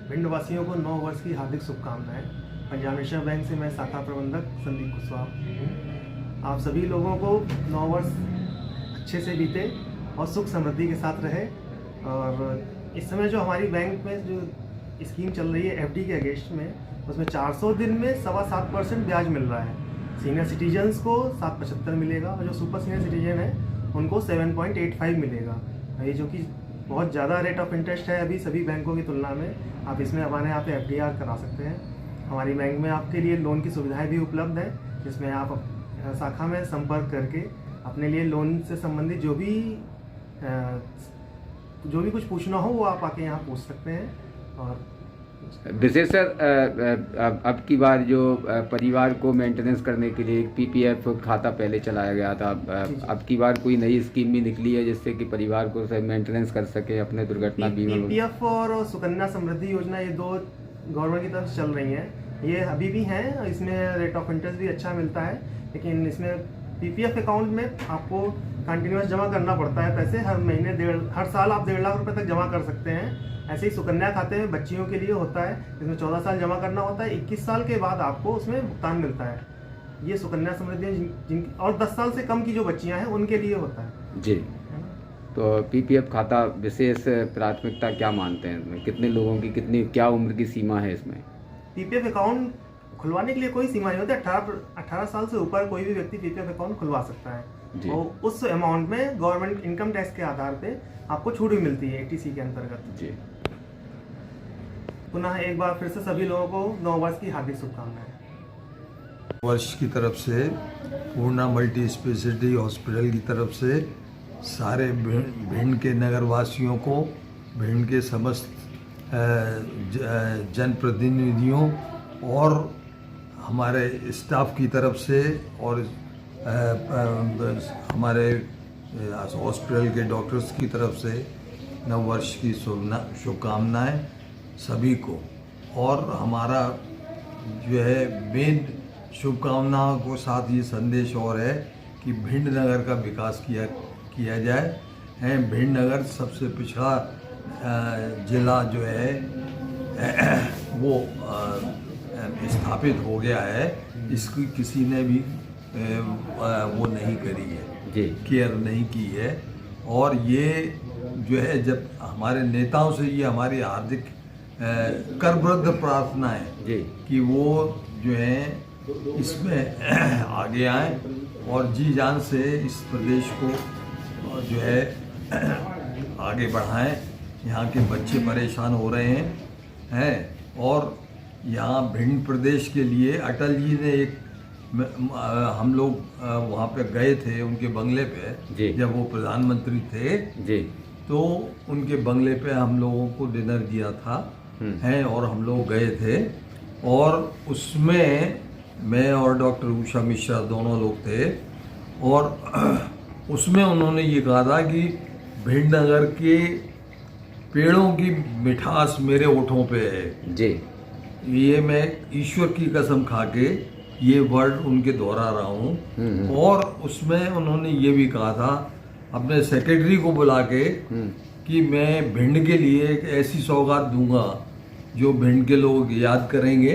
भिंड वासियों को 9 वर्ष की हार्दिक शुभकामनाएं। पंजाब नेशनल बैंक से मैं शाखा प्रबंधक संदीप कुशवाहा हूँ। आप सभी लोगों को 9 वर्ष अच्छे से बीते और सुख समृद्धि के साथ रहे। और इस समय जो हमारी बैंक में जो स्कीम चल रही है एफडी के अगेंस्ट में, उसमें 400 दिन में 7.25% ब्याज मिल रहा है। सीनियर सिटीजन्स को 7.75 मिलेगा और जो सुपर सीनियर सिटीजन है उनको 7.85 मिलेगा। ये जो कि बहुत ज़्यादा रेट ऑफ इंटरेस्ट है अभी सभी बैंकों की तुलना में। आप इसमें हमारे यहाँ पे एफडीआर करा सकते हैं। हमारी बैंक में आपके लिए लोन की सुविधाएं भी उपलब्ध है, जिसमें आप शाखा में संपर्क करके अपने लिए लोन से संबंधित जो भी कुछ पूछना हो वो आप आके यहाँ पूछ सकते हैं। और विशेष सर, अब की बार जो परिवार को मेंटेनेंस करने के लिए एक पीपीएफ खाता पहले चलाया गया था, अब की बार कोई नई स्कीम भी निकली है जिससे कि परिवार को मेंटेनेंस कर सके अपने दुर्घटना बीमा। पीपीएफ और सुकन्या समृद्धि योजना, ये दो गवर्नमेंट की तरफ से चल रही हैं। ये अभी भी हैं, इसमें रेट ऑफ इंटरेस्ट भी अच्छा मिलता है, लेकिन इसमें पीपीएफ अकाउंट में आपको कंटिन्यूस जमा करना पड़ता है पैसे। हर महीने हर साल आप 1.5 लाख रुपए तक जमा कर सकते हैं। ऐसे ही सुकन्या खाते में बच्चियों के लिए होता है, जिसमें 14 साल जमा करना होता है। 21 साल के बाद आपको उसमें भुगतान मिलता है। ये सुकन्या समृद्धि और 10 साल से कम की जो बच्चियां हैं उनके लिए होता है जी। तो पीपीएफ खाता विशेष प्राथमिकता क्या मानते हैं इसमें? कितने लोगों की क्या उम्र की सीमा है इसमें? पीपीएफ अकाउंट खुलवाने के लिए कोई सीमा नहीं होती। 18 साल से ऊपर कोई भी व्यक्ति पीपीएफ अकाउंट खुलवा सकता है और उस अमाउंट में गवर्नमेंट इनकम टैक्स के आधार पे आपको छूट भी मिलती है एटीसी के अंतर्गत जी। पुनः एक बार फिर से सभी लोगों को 9 वर्ष की हार्दिक शुभकामनाएं। वर्ष की तरफ से पूर्णा मल्टी स्पेशलिटी हॉस्पिटल की तरफ से सारे भिंड के नगरवासियों को, भिंड के समस्त जनप्रतिनिधियों और हमारे स्टाफ की तरफ से और हमारे हॉस्पिटल के डॉक्टर्स की तरफ से नव वर्ष की शुभकामनाएं सभी को। और हमारा जो है मेन शुभकामनाओं को साथ ये संदेश और है कि भिंड नगर का विकास किया जाए। भिंड नगर सबसे पिछड़ा जिला जो है वो स्थापित हो गया है। इसकी किसी ने भी वो नहीं करी है, केयर नहीं की है। और ये जो है जब हमारे नेताओं से ये हमारी हार्दिक करबद्ध प्रार्थना है कि वो जो है इसमें आगे आए और जी जान से इस प्रदेश को जो है आगे बढ़ाएं। यहाँ के बच्चे परेशान हो रहे हैं और यहाँ भिंड प्रदेश के लिए अटल जी ने एक हम लोग वहाँ पे गए थे उनके बंगले पे जब वो प्रधानमंत्री थे तो उनके बंगले पे हम लोगों को डिनर दिया था और हम लोग गए थे और उसमें मैं और डॉक्टर उषा मिश्रा दोनों लोग थे। और उसमें उन्होंने ये कहा था कि भिंड नगर के पेड़ों की मिठास मेरे होठों पे है जी। ये मैं ईश्वर की कसम खा के ये वर्ड उनके दोहरा रहा हूँ। और उसमें उन्होंने ये भी कहा था अपने सेक्रेटरी को बुला के कि मैं भिंड के लिए एक ऐसी सौगात दूंगा जो भिंड के लोग याद करेंगे।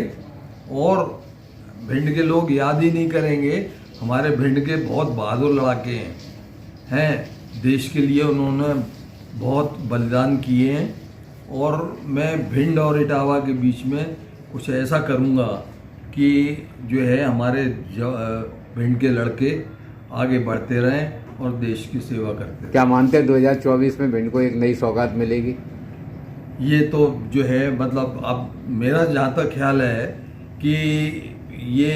और भिंड के लोग याद ही नहीं करेंगे, हमारे भिंड के बहुत बहादुर लड़ाके हैं देश के लिए, उन्होंने बहुत बलिदान किए हैं। और मैं भिंड और इटावा के बीच में कुछ ऐसा करूँगा कि जो है हमारे भिंड के लड़के आगे बढ़ते रहें और देश की सेवा करते रहें। क्या मानते हैं 2024 में भिंड को एक नई सौगात मिलेगी? ये तो जो है मतलब अब मेरा जहाँ तक ख्याल है कि ये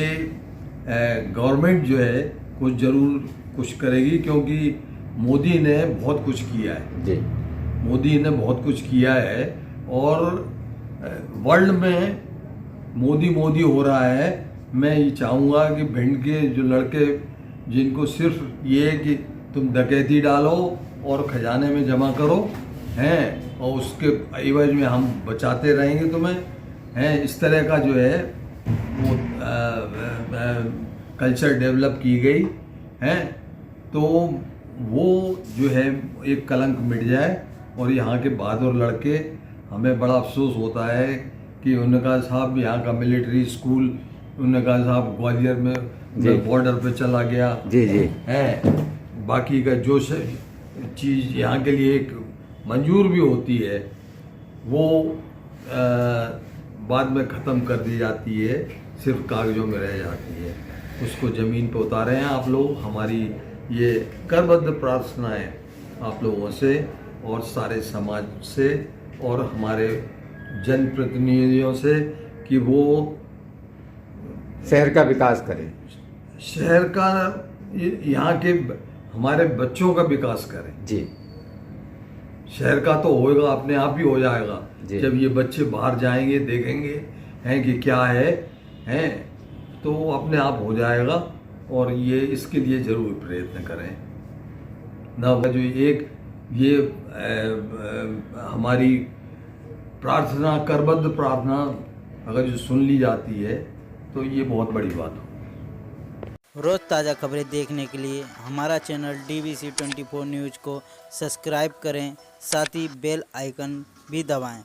गवर्नमेंट जो है कुछ ज़रूर कुछ करेगी, क्योंकि मोदी ने बहुत कुछ किया है जी। मोदी ने बहुत कुछ किया है और वर्ल्ड में मोदी मोदी हो रहा है। मैं ये चाहूँगा कि भिंड के जो लड़के जिनको सिर्फ ये है कि तुम डकैती डालो और खजाने में जमा करो और उसके एवज में हम बचाते रहेंगे तुम्हें इस तरह का जो है वो कल्चर डेवलप की गई तो वो जो है एक कलंक मिट जाए और यहाँ के बहादुर लड़के हमें बड़ा अफसोस होता है कि उन्होंने कहा साहब यहाँ का मिलिट्री स्कूल, उन्होंने कहा साहब ग्वालियर में मैं बॉर्डर पे चला गया जी जी है, बाकी का जो चीज़ यहाँ के लिए एक मंजूर भी होती है वो बाद में ख़त्म कर दी जाती है, सिर्फ कागज़ों में रह जाती है। उसको ज़मीन पे उतारे हैं आप लोग। हमारी ये करबद्ध प्रार्थना है आप लोगों से और सारे समाज से और हमारे जनप्रतिनिधियों से कि वो शहर का विकास करें, शहर का, यहाँ के हमारे बच्चों का विकास करें। जी शहर का तो होएगा, अपने आप ही हो जाएगा जी। जब ये बच्चे बाहर जाएंगे, देखेंगे हैं कि क्या है हैं, तो अपने आप हो जाएगा। और ये इसके लिए ज़रूर प्रयत्न करें ना। जो एक ये हमारी प्रार्थना, करबद्ध प्रार्थना अगर जो सुन ली जाती है तो ये बहुत बड़ी बात हो। रोज़ ताज़ा खबरें देखने के लिए हमारा चैनल DBC 24 न्यूज़ को सब्सक्राइब करें, साथ ही बेल आइकन भी दबाएं।